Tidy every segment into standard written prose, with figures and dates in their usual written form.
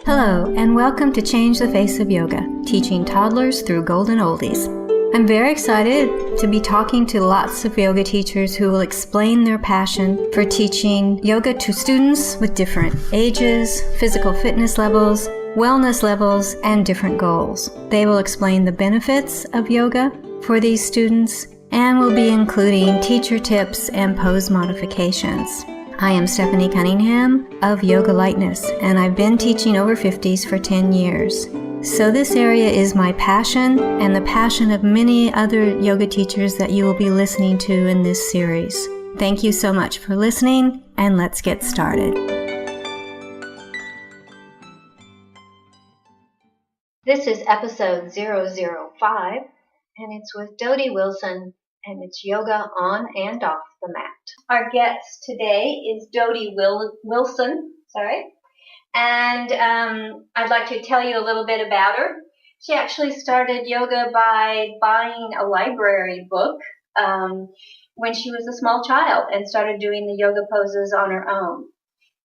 Hello, and welcome to Change the Face of Yoga, teaching toddlers through golden oldies. I'm very excited to be talking to lots of yoga teachers who will explain their passion for teaching yoga to students with different ages, physical fitness levels, wellness levels, and different goals. They will explain the benefits of yoga for these students and will be including teacher tips and pose modifications. I am Stephanie Cunningham of Yoga Lightness, and I've been teaching over 50s for 10 years. So this area is my passion and the passion of many other yoga teachers that you will be listening to in this series. Thank you so much for listening, and let's get started. This is episode 005, and it's with Dodie Wilson, and it's yoga on and off the mat. Our guest today is Dodie Wilson, and I'd like to tell you a little bit about her. She actually started yoga by buying a library book when she was a small child and started doing the yoga poses on her own.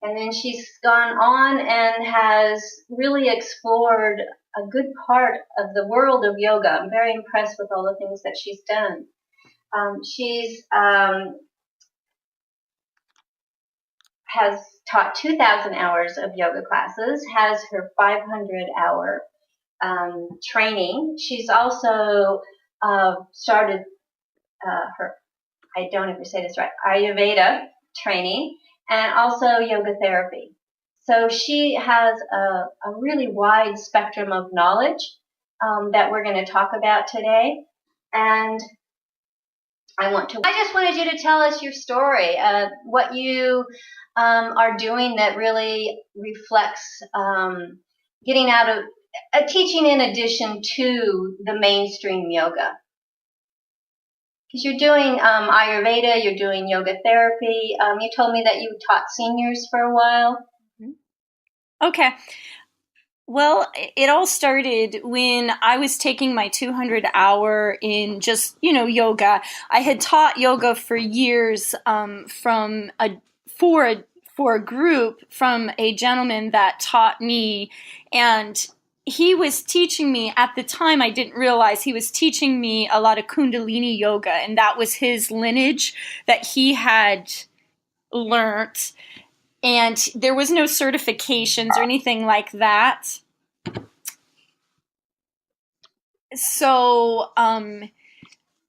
And then she's gone on and has really explored a good part of the world of yoga. I'm very impressed with all the things that she's done. She's has taught 2,000 hours of yoga classes, has her 500-hour training. She's also started her, I don't ever say this right, Ayurveda training, and also yoga therapy. So she has a really wide spectrum of knowledge that we're going to talk about today. And I just wanted you to tell us your story, what you are doing that really reflects getting out of teaching in addition to the mainstream yoga. Because you're doing Ayurveda, you're doing yoga therapy. You told me that you taught seniors for a while. Okay. Well, it all started when I was taking my 200-hour in just, yoga. I had taught yoga for years for a group from a gentleman that taught me, and he was teaching me, at the time I didn't realize, he was teaching me a lot of Kundalini yoga, and that was his lineage that he had learnt. And there was no certifications or anything like that. So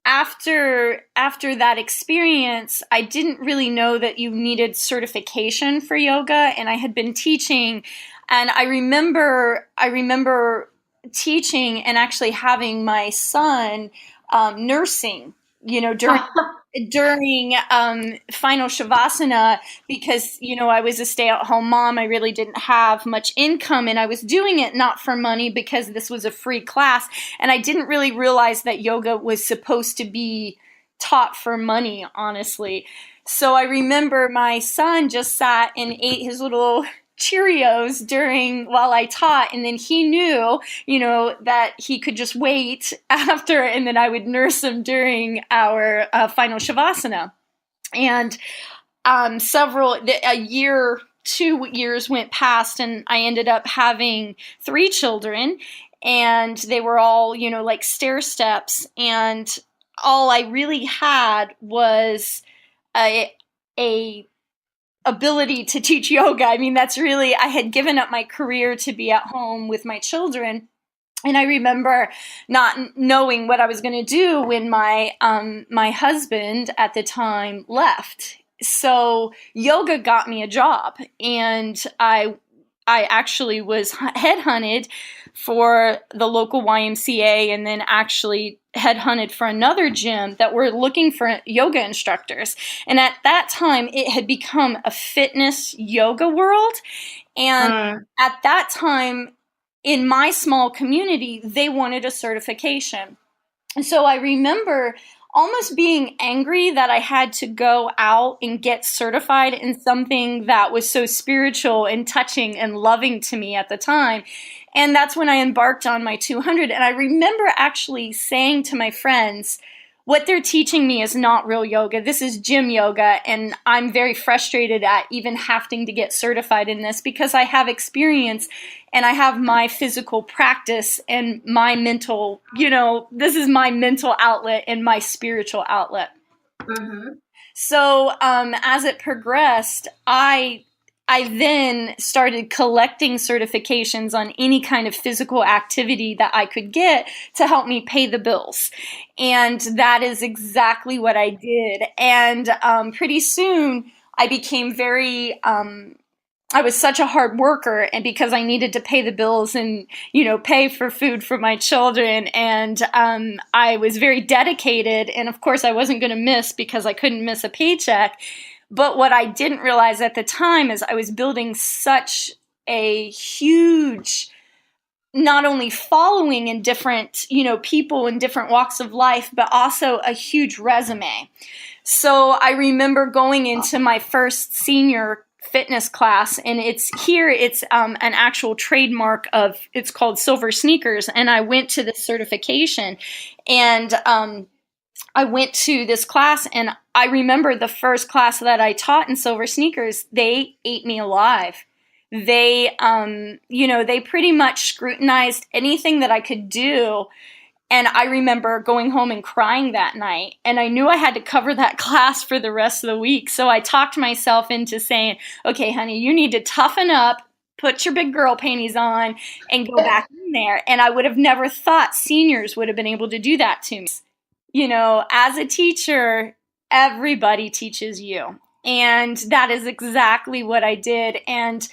after that experience, I didn't really know that you needed certification for yoga, and I had been teaching, and I remember teaching and actually having my son nursing, during final Shavasana, because, I was a stay-at-home mom. I really didn't have much income, and I was doing it not for money because this was a free class, and I didn't really realize that yoga was supposed to be taught for money, honestly. So I remember my son just sat and ate his little Cheerios while I taught, and then he knew, that he could just wait after, and then I would nurse him during our final Shavasana. And 2 years went past, and I ended up having 3 children, and they were all, like stair steps, and all I really had was a ability to teach yoga. I mean, I had given up my career to be at home with my children. And I remember not knowing what I was going to do when my husband at the time left. So yoga got me a job, and I actually was headhunted for the local YMCA, and then actually headhunted for another gym that were looking for yoga instructors. And at that time, it had become a fitness yoga world. And at that time, in my small community, they wanted a certification. And so I remember almost being angry that I had to go out and get certified in something that was so spiritual and touching and loving to me at the time. And that's when I embarked on my 200. And I remember actually saying to my friends, what they're teaching me is not real yoga. This is gym yoga, and I'm very frustrated at even having to get certified in this because I have experience and I have my physical practice and my mental, this is my mental outlet and my spiritual outlet. Mm-hmm. So as it progressed, I then started collecting certifications on any kind of physical activity that I could get to help me pay the bills. And that is exactly what I did. And pretty soon I became I was such a hard worker, and because I needed to pay the bills and, pay for food for my children, and I was very dedicated, and of course I wasn't going to miss because I couldn't miss a paycheck. But what I didn't realize at the time is I was building such a huge, not only following in different, people in different walks of life, but also a huge resume. So I remember going into my first senior fitness class, and it's an actual trademark of, it's called Silver Sneakers, and I went to this certification, and I went to this class, and I remember the first class that I taught in Silver Sneakers, they ate me alive. They they pretty much scrutinized anything that I could do. And I remember going home and crying that night. And I knew I had to cover that class for the rest of the week. So I talked myself into saying, okay, honey, you need to toughen up, put your big girl panties on, and go back in there. And I would have never thought seniors would have been able to do that to me. As a teacher, everybody teaches you. And that is exactly what I did. And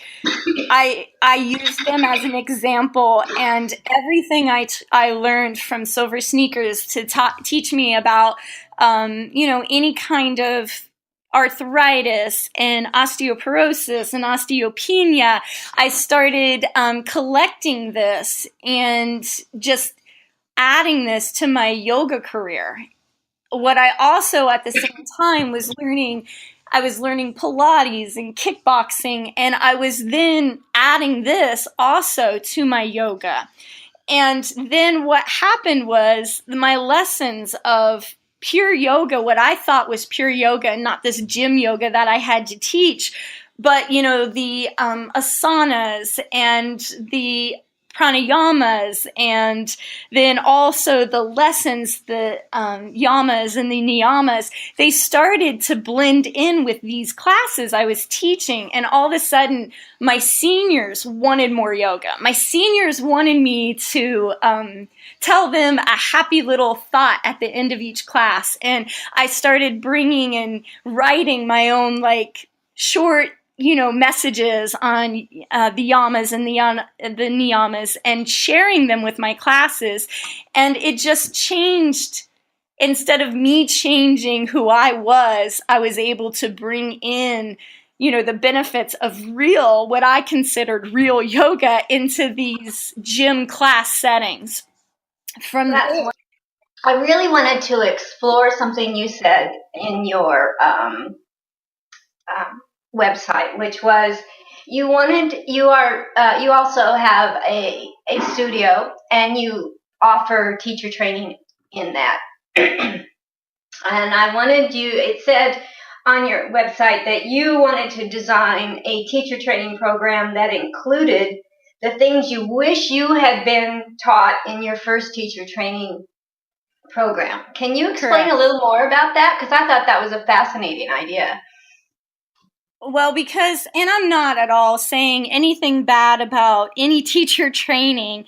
I used them as an example, and everything I learned from Silver Sneakers to teach me about, any kind of arthritis and osteoporosis and osteopenia. I started collecting this and just adding this to my yoga career. What I also at the same time was learning Pilates and kickboxing, and I was then adding this also to my yoga. And then what happened was my lessons of pure yoga, what I thought was pure yoga, and not this gym yoga that I had to teach, but the asanas and the pranayamas, and then also the lessons, the yamas and the niyamas, they started to blend in with these classes I was teaching. And all of a sudden, my seniors wanted more yoga. My seniors wanted me to tell them a happy little thought at the end of each class. And I started bringing and writing my own short messages on the yamas and the niyamas, and sharing them with my classes. And it just changed. Instead of me changing who I was able to bring in, the benefits of what I considered real yoga into these gym class settings. I really wanted to explore something you said in your website, which was you also have a studio, and you offer teacher training in that. And it said on your website that you wanted to design a teacher training program that included the things you wish you had been taught in your first teacher training program. Can you explain a little more about that? Because I thought that was a fascinating idea. Well, and I'm not at all saying anything bad about any teacher training,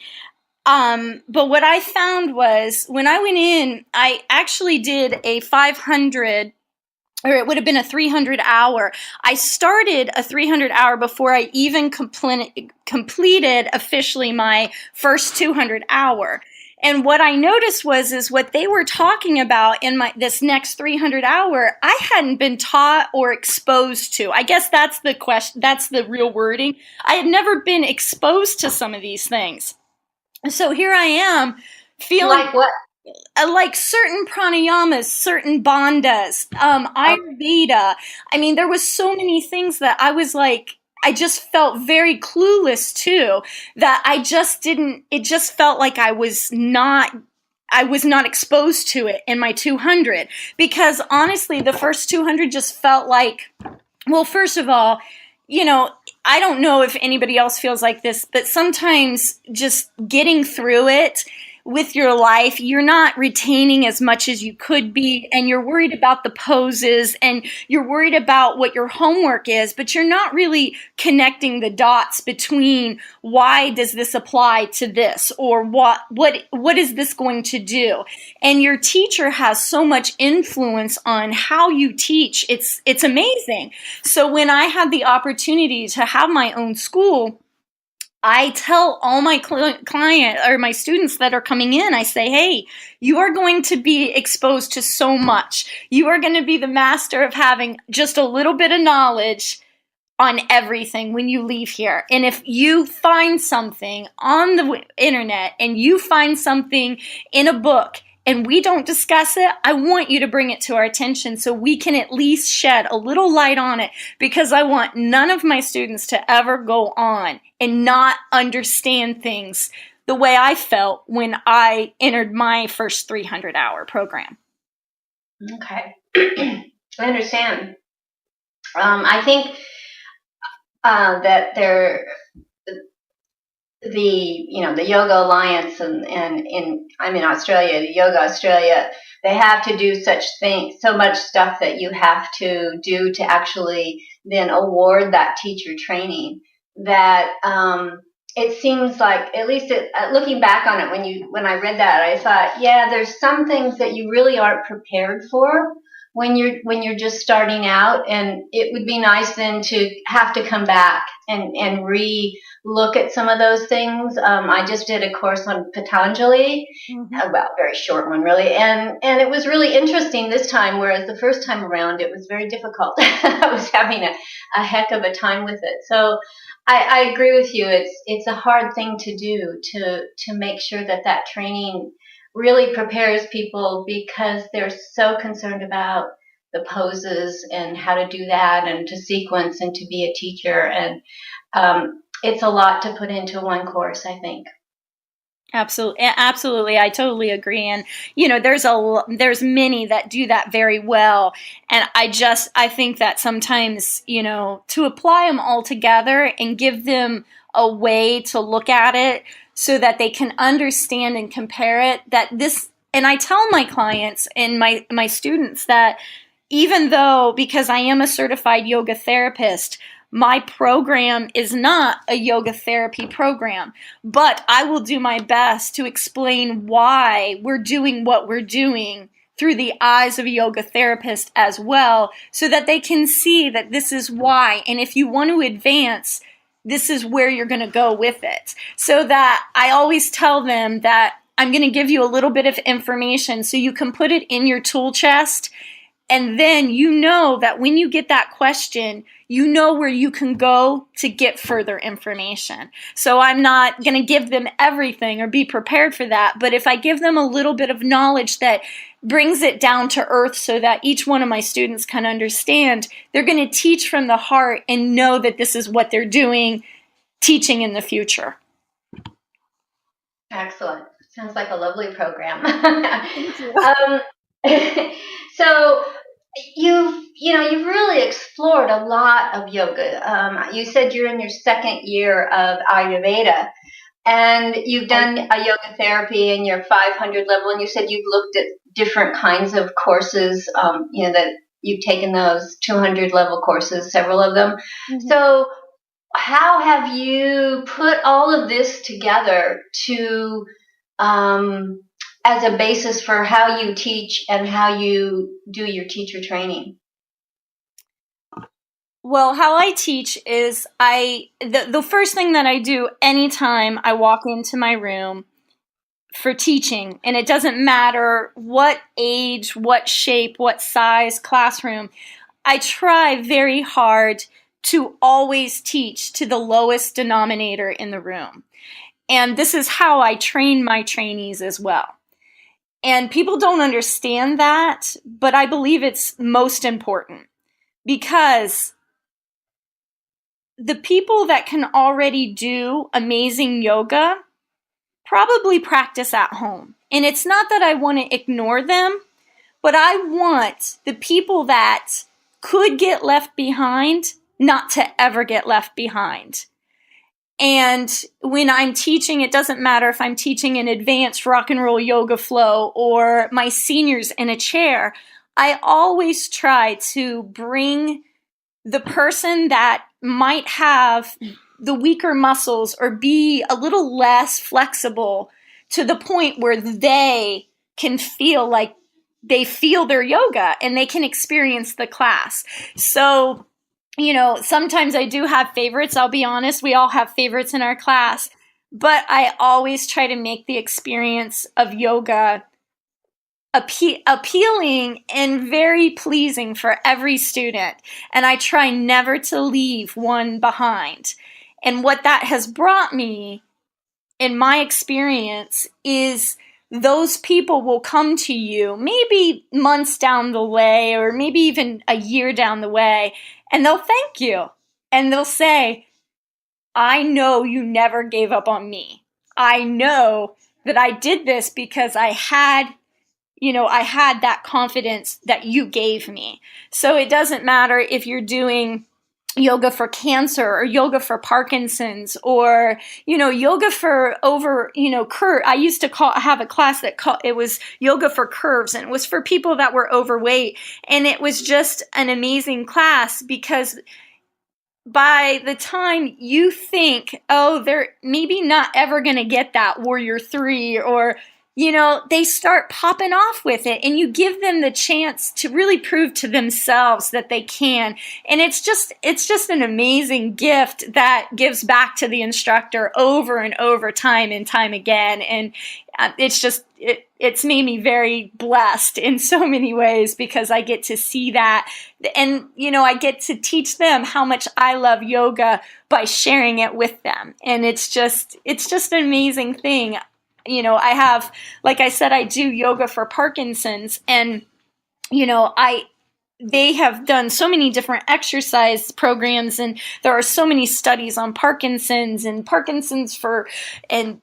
but what I found was when I went in, I actually did a 500, or it would have been a 300 hour. I started a 300 hour before I even completed officially my first 200 hour. And what I noticed is what they were talking about in this next 300 hour, I hadn't been taught or exposed to. I guess that's the question. That's the real wording. I had never been exposed to some of these things. So here I am feeling like what? Like certain pranayamas, certain bandhas, Ayurveda. I mean, there was so many things that I was I just felt very clueless to, that it just felt like I was not I was not exposed to it in my 200, because honestly, the first 200 just felt like, well, first of all, I don't know if anybody else feels like this, but sometimes just getting through it with your life, you're not retaining as much as you could be, and you're worried about the poses, and you're worried about what your homework is, but you're not really connecting the dots between why does this apply to this, or what is this going to do. And your teacher has so much influence on how you teach. It's amazing. So when I had the opportunity to have my own school, I tell all my client or my students that are coming in, I say, hey, you are going to be exposed to so much. You are going to be the master of having just a little bit of knowledge on everything when you leave here. And if you find something on the internet and you find something in a book and we don't discuss it, I want you to bring it to our attention so we can at least shed a little light on it, because I want none of my students to ever go on and not understand things the way I felt when I entered my first 300-hour program. Okay. I understand. I think that the Yoga Alliance and I'm in Australia, the Yoga Australia, they have to do so much stuff that you have to do to actually then award that teacher training, that it seems like, at least looking back on it, when I read that, I thought, yeah, there's some things that you really aren't prepared for when you're just starting out, and it would be nice then to have to come back and re-look at some of those things. I just did a course on Patanjali, well, very short one really, and it was really interesting this time, whereas the first time around it was very difficult. I was having a heck of a time with it. So I agree with you. It's a hard thing to do, to make sure that training really prepares people, because they're so concerned about the poses and how to do that and to sequence and to be a teacher. And it's a lot to put into one course, I think. Absolutely. I totally agree. And, there's many that do that very well. And I think that sometimes, to apply them all together and give them a way to look at it so that they can understand and compare it, and I tell my clients and my students that even though, because I am a certified yoga therapist, my program is not a yoga therapy program, but I will do my best to explain why we're doing what we're doing through the eyes of a yoga therapist as well, so that they can see that this is why. And if you want to advance, this is where you're going to go with it. So that I always tell them that I'm going to give you a little bit of information so you can put it in your tool chest. And then that when you get that question, where you can go to get further information. So I'm not going to give them everything or be prepared for that. But if I give them a little bit of knowledge that brings it down to earth so that each one of my students can understand, they're going to teach from the heart and know that this is what they're doing, teaching in the future. Excellent. Sounds like a lovely program. So you've really explored a lot of yoga. You said you're in your second year of Ayurveda, and you've done a yoga therapy in your 500 level, and you said you've looked at different kinds of courses, that you've taken those 200 level courses, several of them. Mm-hmm. So how have you put all of this together to as a basis for how you teach and how you do your teacher training? Well, how I teach is the first thing that I do anytime I walk into my room for teaching, and it doesn't matter what age, what shape, what size classroom, I try very hard to always teach to the lowest denominator in the room. And this is how I train my trainees as well. And people don't understand that, but I believe it's most important, because the people that can already do amazing yoga probably practice at home. And it's not that I want to ignore them, but I want the people that could get left behind not to ever get left behind. And when I'm teaching, it doesn't matter if I'm teaching an advanced rock and roll yoga flow or my seniors in a chair. I always try to bring the person that might have the weaker muscles or be a little less flexible to the point where they can feel like they feel their yoga and they can experience the class. So, sometimes I do have favorites. I'll be honest, we all have favorites in our class, but I always try to make the experience of yoga appealing and very pleasing for every student. And I try never to leave one behind. And what that has brought me in my experience is those people will come to you maybe months down the way or maybe even a year down the way, and they'll thank you. And they'll say, I know you never gave up on me. I know that I did this because I had that confidence that you gave me. So it doesn't matter if you're doing yoga for cancer or yoga for Parkinson's or, yoga for curve. I used to have a class it was yoga for curves, and it was for people that were overweight. And it was just an amazing class because by the time you think, oh, they're maybe not ever going to get that Warrior 3 or, they start popping off with it, and you give them the chance to really prove to themselves that they can. And it's just an amazing gift that gives back to the instructor over and over, time and time again. And it's made me very blessed in so many ways because I get to see that. And, I get to teach them how much I love yoga by sharing it with them. And it's just an amazing thing. I have, like I said, I do yoga for Parkinson's, and, they have done so many different exercise programs, and there are so many studies on Parkinson's and and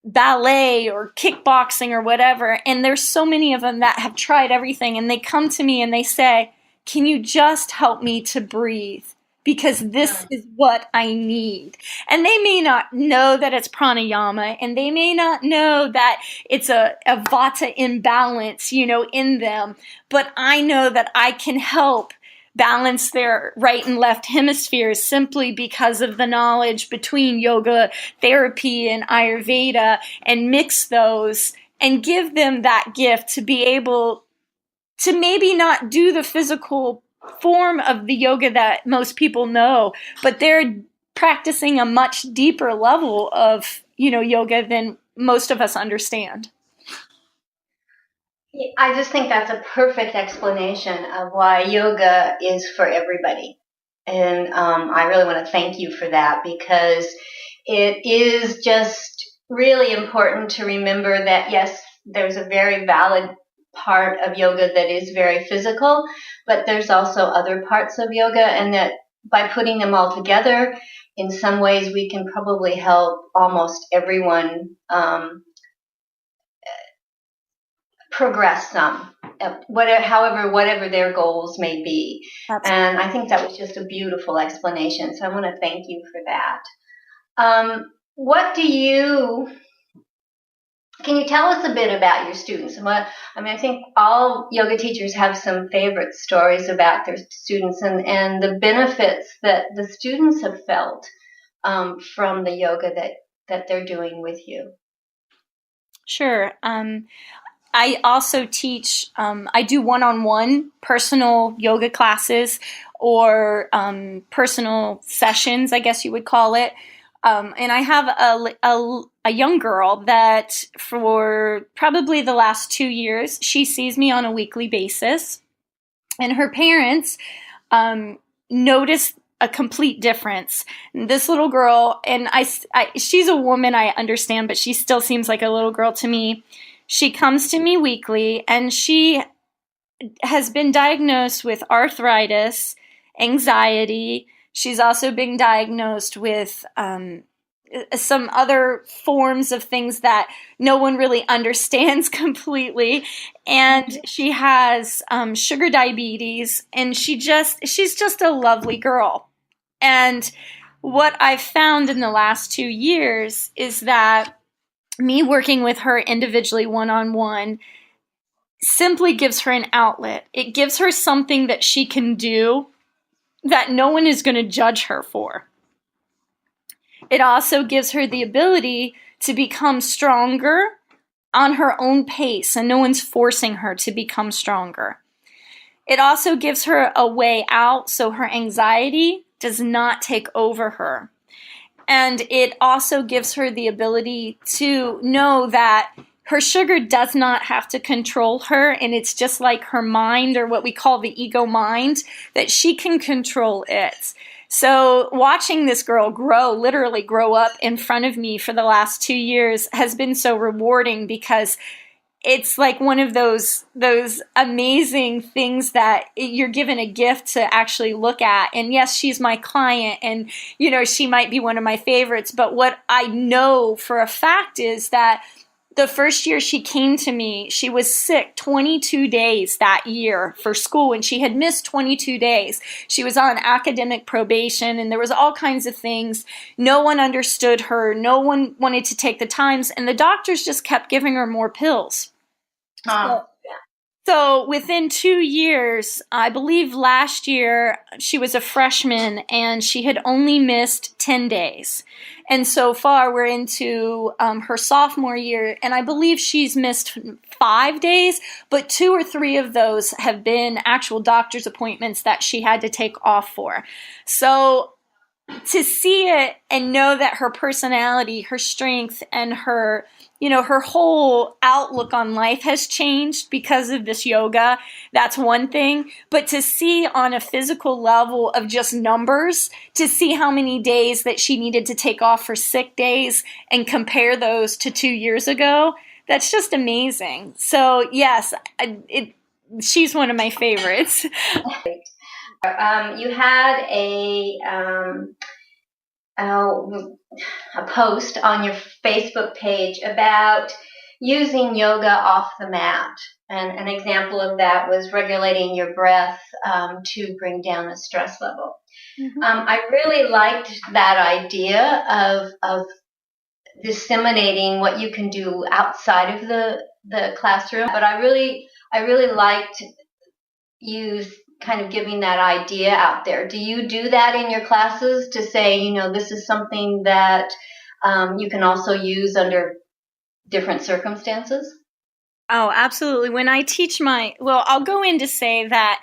ballet or kickboxing or whatever. And there's so many of them that have tried everything, and they come to me and they say, can you just help me to breathe? Because this is what I need. And they may not know that it's pranayama, and they may not know that it's a vata imbalance, in them. But I know that I can help balance their right and left hemispheres simply because of the knowledge between yoga therapy and Ayurveda, and mix those and give them that gift to be able to maybe not do the physical form of the yoga that most people know, but they're practicing a much deeper level of, yoga than most of us understand. I just think that's a perfect explanation of why yoga is for everybody. And I really want to thank you for that, because it is just really important to remember that, yes, there's a very valid part of yoga that is very physical, but there's also other parts of yoga, and that by putting them all together, in some ways we can probably help almost everyone progress some, whatever their goals may be. Absolutely. And I think that was just a beautiful explanation. So I want to thank you for that. Can you tell us a bit about your students? I think all yoga teachers have some favorite stories about their students and the benefits that the students have felt from the yoga that they're doing with you. Sure. I also teach, I do one-on-one personal yoga classes or personal sessions, I guess you would call it. And I have a young girl that for probably the last 2 years, she sees me on a weekly basis. And her parents notice a complete difference. This little girl, and she's a woman, I understand, but she still seems like a little girl to me. She comes to me weekly, and she has been diagnosed with arthritis, anxiety. She's also been diagnosed with some other forms of things that no one really understands completely. And she has sugar diabetes, and she's just a lovely girl. And what I've found in the last 2 years is that me working with her individually one-on-one simply gives her an outlet. It gives her something that she can do that no one is going to judge her for. It also gives her the ability to become stronger on her own pace, and no one's forcing her to become stronger. It also gives her a way out so her anxiety does not take over her. And it also gives her the ability to know that her sugar does not have to control her, and it's just like her mind, or what we call the ego mind, that she can control it. So watching this girl literally grow up in front of me for the last 2 years has been so rewarding, because it's like one of those amazing things that you're given a gift to actually look at. And yes, she's my client, and she might be one of my favorites, but what I know for a fact is that the first year she came to me, she was sick 22 days that year for school, and she had missed 22 days. She was on academic probation, and there was all kinds of things. No one understood her. No one wanted to take the times, and the doctors just kept giving her more pills. So within 2 years, I believe last year, she was a freshman, and she had only missed 10 days. And so far, we're into her sophomore year, and I believe she's missed 5 days, but 2 or 3 of those have been actual doctor's appointments that she had to take off for. So to see it and know that her personality, her strength, and her whole outlook on life has changed because of this yoga, that's one thing. But to see on a physical level of just numbers, to see how many days that she needed to take off for sick days and compare those to 2 years ago, that's just amazing. So yes, she's one of my favorites. You had a post on your Facebook page about using yoga off the mat. And an example of that was regulating your breath to bring down the stress level. Mm-hmm. I really liked that idea of disseminating what you can do outside of the classroom. But I really liked you kind of giving that idea out there. Do you do that in your classes to say, this is something that you can also use under different circumstances? Oh, absolutely. When I teach I'll go in to say that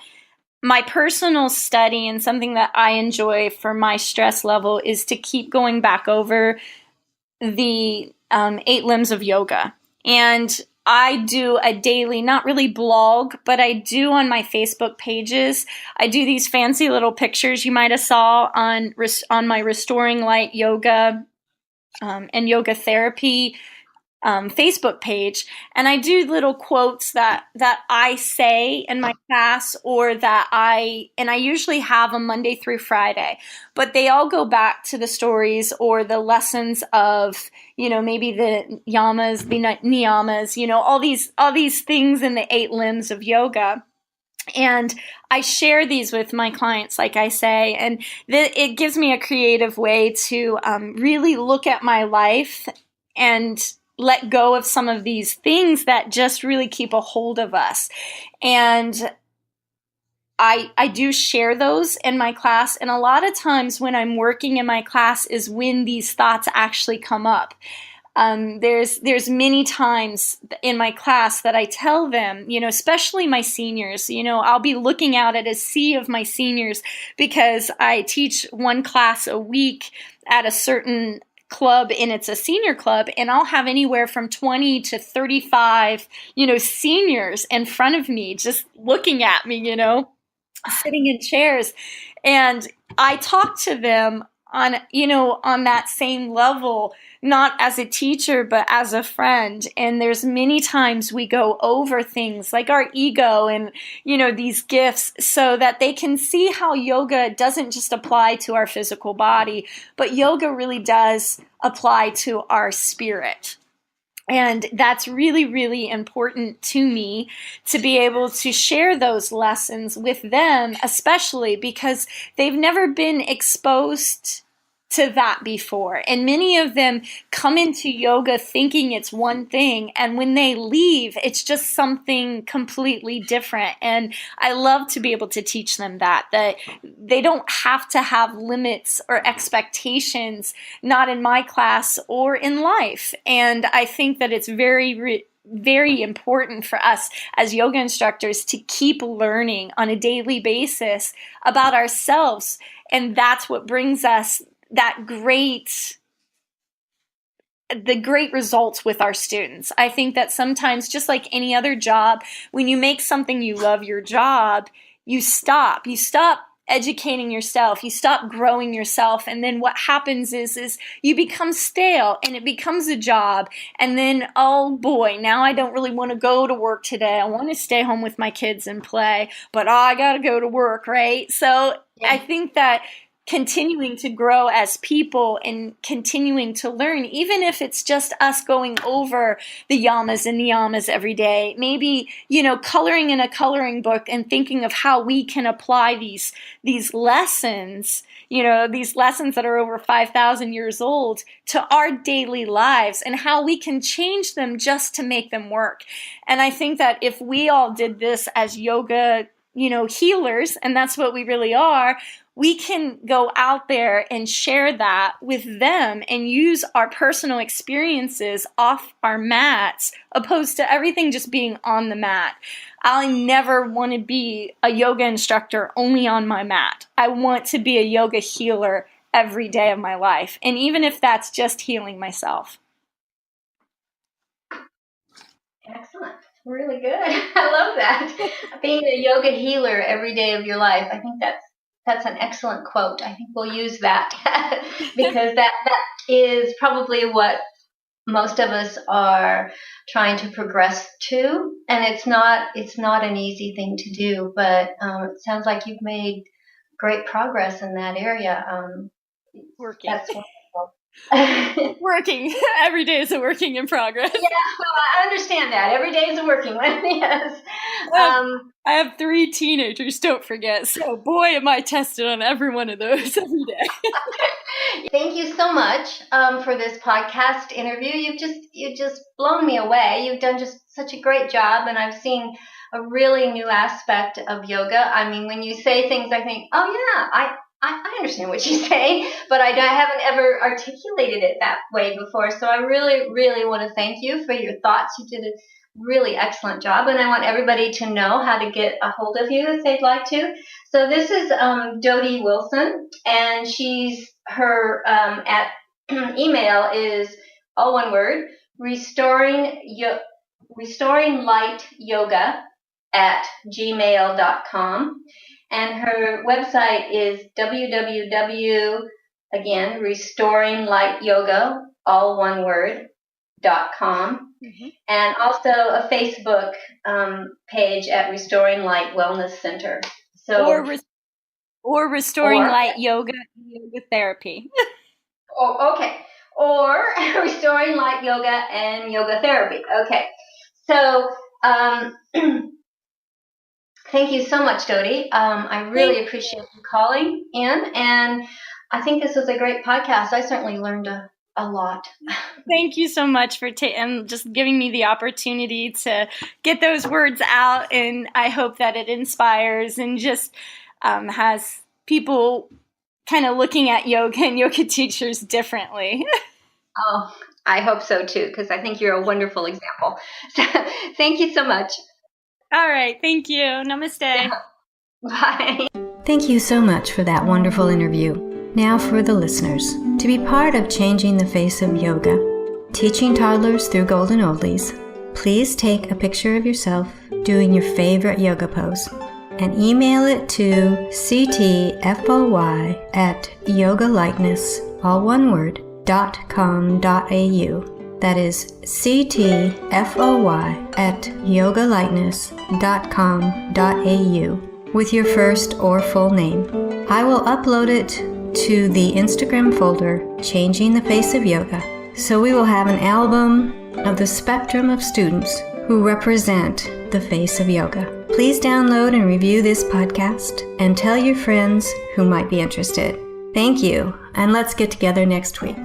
my personal study and something that I enjoy for my stress level is to keep going back over the 8 limbs of yoga. And I do a daily, not really blog, but I do on my Facebook pages. I do these fancy little pictures you might have saw on my Restoring Light Yoga and Yoga Therapy Facebook page, and I do little quotes that I say in my class, or that I usually have them Monday through Friday, but they all go back to the stories or the lessons of maybe the yamas, the niyamas, all these things in the 8 limbs of yoga. And I share these with my clients, like I say, and it gives me a creative way to really look at my life and let go of some of these things that just really keep a hold of us. And I do share those in my class. And a lot of times when I'm working in my class is when these thoughts actually come up. There's many times in my class that I tell them, especially my seniors, I'll be looking out at a sea of my seniors, because I teach one class a week at a certain club, and it's a senior club, and I'll have anywhere from 20 to 35, seniors in front of me, just looking at me, sitting in chairs. And I talk to them on, on that same level, not as a teacher, but as a friend. And there's many times we go over things like our ego and, these gifts so that they can see how yoga doesn't just apply to our physical body, but yoga really does apply to our spirit. And that's really, really important to me to be able to share those lessons with them, especially because they've never been exposed to that before. And many of them come into yoga thinking it's one thing, and when they leave, it's just something completely different. And I love to be able to teach them that they don't have to have limits or expectations, not in my class or in life. And I think that it's very important for us as yoga instructors to keep learning on a daily basis about ourselves. And that's what brings us the great results with our students. I think that sometimes, just like any other job, when you make something you love your job, you stop educating yourself, you stop growing yourself, and then what happens is you become stale and it becomes a job, and then, oh boy, now I don't really want to go to work today. I want to stay home with my kids and play, but I gotta go to work, right? So yeah. I think that continuing to grow as people and continuing to learn, even if it's just us going over the yamas and niyamas every day, maybe, coloring in a coloring book and thinking of how we can apply these lessons, these lessons that are over 5,000 years old to our daily lives and how we can change them just to make them work. And I think that if we all did this as yoga, healers, and that's what we really are, we can go out there and share that with them and use our personal experiences off our mats, opposed to everything just being on the mat. I never want to be a yoga instructor only on my mat. I want to be a yoga healer every day of my life, and even if that's just healing myself. Excellent. Really good. I love that. Being a yoga healer every day of your life. I think that's an excellent quote. I think we'll use that because that is probably what most of us are trying to progress to. And it's not an easy thing to do, but it sounds like you've made great progress in that area. Working. That's wonderful. Working. Every day is a working in progress. Yeah, well, I understand that. Every day is a working one, yes. I have 3 teenagers, don't forget. So boy, am I tested on every one of those every day. Thank you so much for this podcast interview. You've just blown me away. You've done just such a great job, and I've seen a really new aspect of yoga. I mean, when you say things, I think, oh yeah, I understand what you say, but I haven't ever articulated it that way before. So I really, really want to thank you for your thoughts. You did a really excellent job, and I want everybody to know how to get a hold of you if they'd like to. So this is Dodie Wilson, and her email is all one word, restoringlightyoga@gmail.com. And her website is restoringlightyoga, all one word, .com. Mm-hmm. And also a Facebook page at Restoring Light Wellness Center. So or Restoring Light Yoga Therapy. Oh, okay. Or Restoring Light Yoga and Yoga Therapy. Okay. So thank you so much, Dodie. I really appreciate you calling in, and I think this was a great podcast. I certainly learned a lot. Thank you so much for and just giving me the opportunity to get those words out, and I hope that it inspires and just has people kind of looking at yoga and yoga teachers differently. Oh, I hope so too, because I think you're a wonderful example. So, thank you so much. All right. Thank you. Namaste. Yeah. Bye. Thank you so much for that wonderful interview. Now for the listeners. To be part of changing the face of yoga, teaching toddlers through golden oldies, please take a picture of yourself doing your favorite yoga pose. and email it to ctfoy@yogalikeness, all one word, .com.au. That is ctfoy@yogalikeness.com.au with your first or full name. I will upload it to the Instagram folder, Changing the Face of Yoga, so we will have an album of the spectrum of students who represent the face of yoga. Please download and review this podcast and tell your friends who might be interested. Thank you, and let's get together next week.